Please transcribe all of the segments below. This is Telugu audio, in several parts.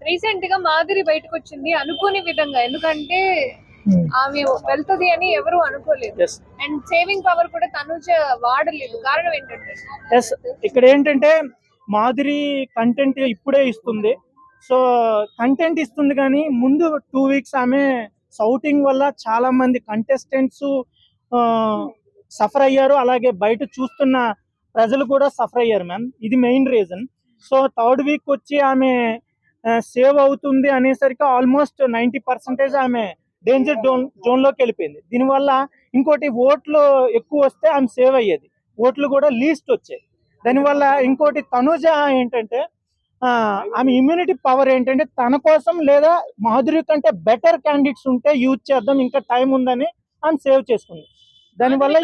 రీసెంట్ గా మాధురి బయటకు వచ్చింది అనుకోని విధంగా, ఎందుకంటే ఆమె వెళ్తది అని ఎవరు అనుకోలేదు. అండ్ సేవింగ్ పవర్ కూడా తనుజ వాడలేదు. కారణం ఏంటంటే ఇక్కడ ఏంటంటే మాధురి కంటెంట్ ఇప్పుడే ఇస్తుంది. సో కంటెంట్ ఇస్తుంది కానీ ముందు 2 weeks ఆమె సౌటింగ్ వల్ల చాలా మంది కంటెస్టెంట్స్ సఫర్ అయ్యారు. అలాగే బయట చూస్తున్న ప్రజలు కూడా సఫర్ అయ్యారు మ్యామ్. ఇది main reason. So 3rd week వచ్చి ఆమె సేవ్ అవుతుంది అనేసరికి ఆల్మోస్ట్ 90% ఆమె డేంజర్ జోన్లోకి వెళ్ళిపోయింది. దీనివల్ల ఇంకోటి ఓట్లు ఎక్కువ వస్తే ఆమె సేవ్ అయ్యేది, ఓట్లు కూడా లీస్ట్ వచ్చాయి. దానివల్ల ఇంకోటి తనుజ ఏంటంటే ఆమె ఇమ్యూనిటీ పవర్ ఏంటంటే తన కోసం లేదా మాధురి కంటే బెటర్ క్యాండిడేట్స్ ఉంటే యూజ్ చేద్దాం, ఇంకా టైం ఉందని ఆమె సేవ్ చేసుకుంది. దానివల్ల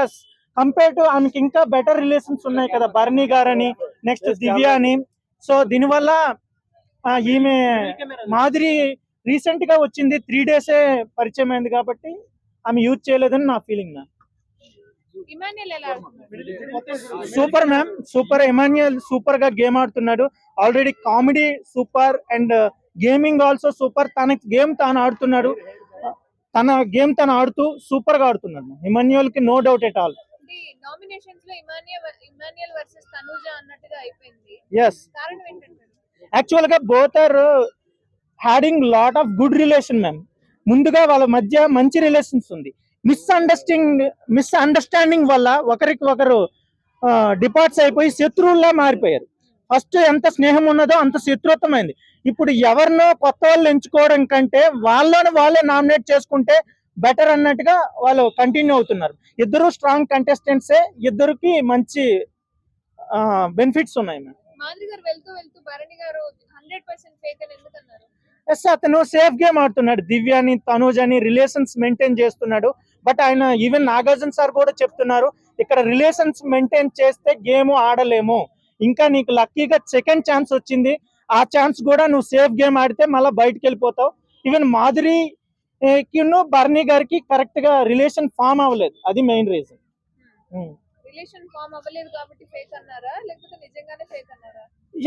ఎస్ కంపేర్ టు ఆమెకి ఇంకా బెటర్ రిలేషన్స్ ఉన్నాయి కదా, బర్నీ గారని, నెక్స్ట్ దివ్య అని. సో దీనివల్ల ఈమె మాధురి రీసెంట్ గా వచ్చింది, 3 days పరిచయం అయింది కాబట్టి ఆమె యూజ్ చేయలేదని నా feeling ma'am. Super ma'am, super. Emmanuel super గా గేమ్ ఆడుతున్నాడు. Already comedy super and gaming also super. తన గేమ్ తాను ఆడుతున్నాడు, తన గేమ్ తను ఆడుతూ సూపర్ గా ఆడుతున్నాడు. ఎమాన్యుయల్ కి no doubt at all. Nominations లో ఇమాన్యుయల్ వర్సెస్ తనుజ అన్నట్టుగా అయిపోయింది. yes కారణం ఏంటంటే యాక్చువల్ గా both are having lot of good relation ma'am. ముందుగా వాళ్ళ మధ్య మంచి రిలేషన్స్ ఉంది. మిస్అండర్స్టాండింగ్ వల్ల ఒకరికి ఒకరు డిపార్ట్స్ అయిపోయి శత్రువుల్లా మారిపోయారు. ఫస్ట్ ఎంత స్నేహం ఉన్నదో అంత శత్రుత్వమైంది. ఇప్పుడు ఎవరినో కొత్త వాళ్ళు ఎంచుకోవడం కంటే వాళ్ళే నామినేట్ చేసుకుంటే బెటర్ అన్నట్టుగా వాళ్ళు కంటిన్యూ అవుతున్నారు. ఇద్దరు స్ట్రాంగ్ కంటెస్టెంట్సే, ఇద్దరికి మంచి బెనిఫిట్స్ ఉన్నాయి మ్యామ్. ఎస్, అతను సేఫ్ గేమ్ ఆడుతున్నాడు. దివ్యాని తనూజని రిలేషన్స్ మెయింటైన్ చేస్తున్నాడు. బట్ ఆయన ఈవెన్ నాగార్జున సార్ కూడా చెప్తున్నారు, ఇక్కడ రిలేషన్స్ మెయింటైన్ చేస్తే గేమ్ ఆడలేము, ఇంకా నీకు లక్కీగా సెకండ్ ఛాన్స్ వచ్చింది, ఆ ఛాన్స్ కూడా నువ్వు సేఫ్ గేమ్ ఆడితే మళ్ళీ బయటకు వెళ్ళిపోతావు. ఈవెన్ మాధురి బర్నీ గారికి కరెక్ట్ గా రిలేషన్ ఫామ్ అవ్వలేదు, అది మెయిన్ రీజన్. రిలేషన్ ఫామ్ అవ్వలేదు కాబట్టి ఫేక్ అన్నారా, లేకపోతే నిజంగానే ఫేక్ అన్నారా?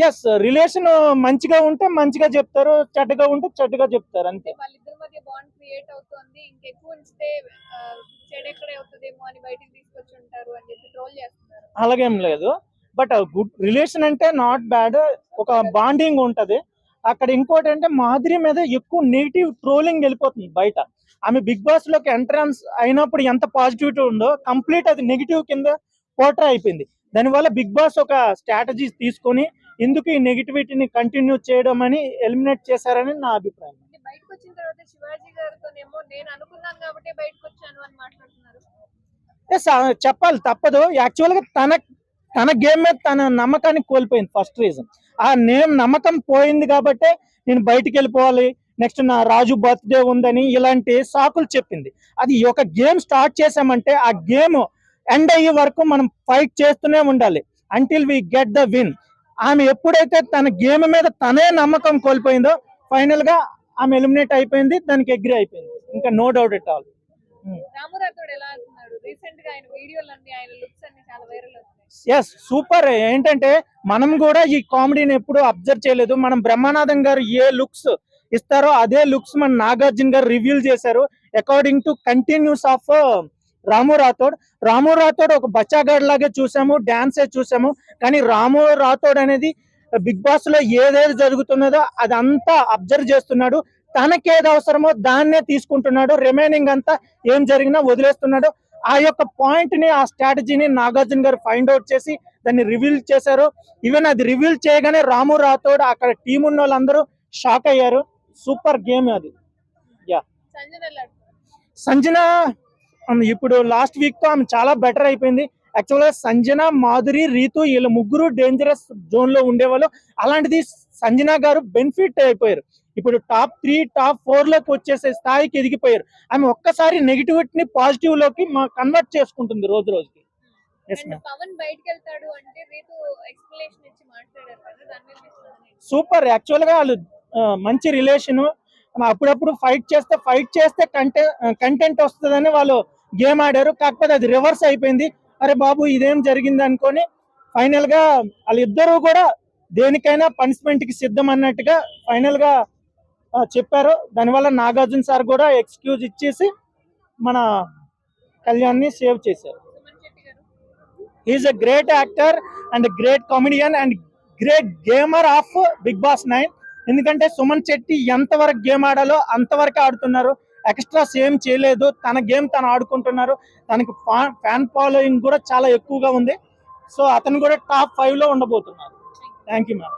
ఎస్, రిలేషన్ మంచిగా ఉంటే మంచిగా చెప్తారు, చెడ్డగా ఉంటే చెడ్డగా చెప్తారు, అంతే. వాళ్ళిద్దరి మధ్య బాండ్ క్రియేట్ అవుతుంది, ఇంకెక్కువ ఉంచితే చెడు ఎక్కడ అవుతుందేమో అని బయటికి తీసుకొచ్చి ఉంటారు అని చెప్పి ట్రోల్ చేస్తున్నారు. అలాగేం లేదు, బట్ గుడ్ రిలేషన్ అంటే నాట్ బ్యాడ్, ఒక బాండింగ్ ఉంటది అక్కడ. ఇంకోటి అంటే మాధురి మీద ఎక్కువ నెగిటివ్ ట్రోలింగ్ వెళ్ళిపోతుంది బయట. ఆమె బిగ్ బాస్ లోకి ఎంట్రన్స్ అయినప్పుడు ఎంత పాజిటివిటీ ఉందో కంప్లీట్ అది నెగిటివ్ కింద పోర్ట్రే అయిపోయింది. దానివల్ల బిగ్ బాస్ ఒక స్ట్రాటజీ తీసుకొని ఎందుకు ఈ నెగిటివిటీని కంటిన్యూ చేయడం అని ఎలిమినేట్ చేశారని నా అభిప్రాయం. బయటకు వచ్చిన తర్వాత శివాజీ గారితోనేమో నేను అనుకున్నాను కాబట్టి బయటకు వచ్చాను అని మాట్లాడుతున్నారు. చెప్పాలి, తప్పదు. యాక్చువల్ గా తన గేమ్ మీద తన నమ్మకాన్ని కోల్పోయింది. ఫస్ట్ రీజన్ ఆ నమ్మకం పోయింది కాబట్టి నేను బయటికి వెళ్ళిపోవాలి, నెక్స్ట్ నా రాజు బర్త్డే ఉందని ఇలాంటి సాకులు చెప్పింది. అది ఒక గేమ్ స్టార్ట్ చేసామంటే ఆ గేమ్ ఎండ్ అయ్యే వరకు మనం ఫైట్ చేస్తూనే ఉండాలి until we get the win. ఆమె ఎప్పుడైతే తన గేమ్ మీద తనే నమ్మకం కోల్పోయిందో ఫైనల్ గా ఆమె ఎలిమినేట్ అయిపోయింది, దానికి అగ్రి అయిపోయింది, ఇంకా no doubt at all. Yes, super. ఏంటంటే మనం కూడా ఈ కామెడీని ఎప్పుడు అబ్జర్వ్ చేయలేదు. మనం బ్రహ్మానందం గారు ఏ లుక్స్ ఇస్తారో అదే లుక్స్ మన నాగార్జున గారు రివీల్ చేశారు అకార్డింగ్ టు కంటిన్యూస్ ఆఫ్ రాము రాథోడ్ ఒక బచ్చాగాడ్ లాగే చూసాము, డాన్సే చూసాము. కానీ రాము రాథోడ్ అనేది బిగ్ బాస్ లో ఏదేది జరుగుతున్నదో అదంతా అబ్జర్వ్ చేస్తున్నాడు, తనకేది అవసరమో దాన్నే తీసుకుంటున్నాడు, రిమైనింగ్ అంతా ఏం జరిగినా వదిలేస్తున్నాడు. ఆ యొక్క పాయింట్ ని, ఆ స్ట్రాటజీని నాగార్జున గారు ఫైండ్ అవుట్ చేసి దాన్ని రివీల్ చేశారు. ఈవెన్ అది రివీల్ చేయగానే రాము రాథోడ్ అక్కడ టీం ఉన్న వాళ్ళందరూ షాక్ అయ్యారు. సూపర్ గేమ్ అది. యా, సంజన ఇప్పుడు లాస్ట్ వీక్ తో ఆమె చాలా బెటర్ అయిపోయింది. యాక్చువల్గా సంజన, మాధురి, రీతు వీళ్ళ ముగ్గురు డేంజరస్ జోన్ లో ఉండేవాళ్ళు. అలాంటిది సంజన గారు బెనిఫిట్ అయిపోయారు. ఇప్పుడు టాప్ 3, టాప్ 4 లోకి వచ్చేసే స్థాయికి ఎదిగిపోయారు. ఆమె ఒక్కసారి నెగిటివిటీని పాజిటివ్ లోకి కన్వర్ట్ చేసుకుంటుంది రోజు రోజుకి. సూపర్. యాక్చువల్ గా వాళ్ళు మంచి రిలేషన్, అప్పుడప్పుడు ఫైట్ చేస్తే కంటెంట్ వస్తుందని వాళ్ళు గేమ్ ఆడారు. కాకపోతే అది రివర్స్ అయిపోయింది. అరే బాబు ఇదేం జరిగింది అనుకొని ఫైనల్ గా వాళ్ళిద్దరూ కూడా దేనికైనా పనిష్మెంట్ కి సిద్ధం అన్నట్టుగా ఫైనల్ గా చెప్పారు. దానివల్ల నాగార్జున సార్ కూడా ఎక్స్క్యూజ్ ఇచ్చేసి మన కళ్యాణ్ని సేవ్ చేశారు. సుమన్ శెట్టి గారు is a great actor and great comedian and great gamer of Bigg Boss 9. ఎందుకంటే సుమన్ శెట్టి ఎంతవరకు గేమ్ ఆడాలో అంతవరకు ఆడుతున్నారు. ఎక్స్ట్రాస్ ఏం చేయలేదు, తన గేమ్ తను ఆడుకుంటున్నారు. తనకి ఫ్యాన్ ఫాలోయింగ్ కూడా చాలా ఎక్కువగా ఉంది. సో అతను కూడా టాప్ 5 లో ఉండబోతున్నారు. Thank you ma'am.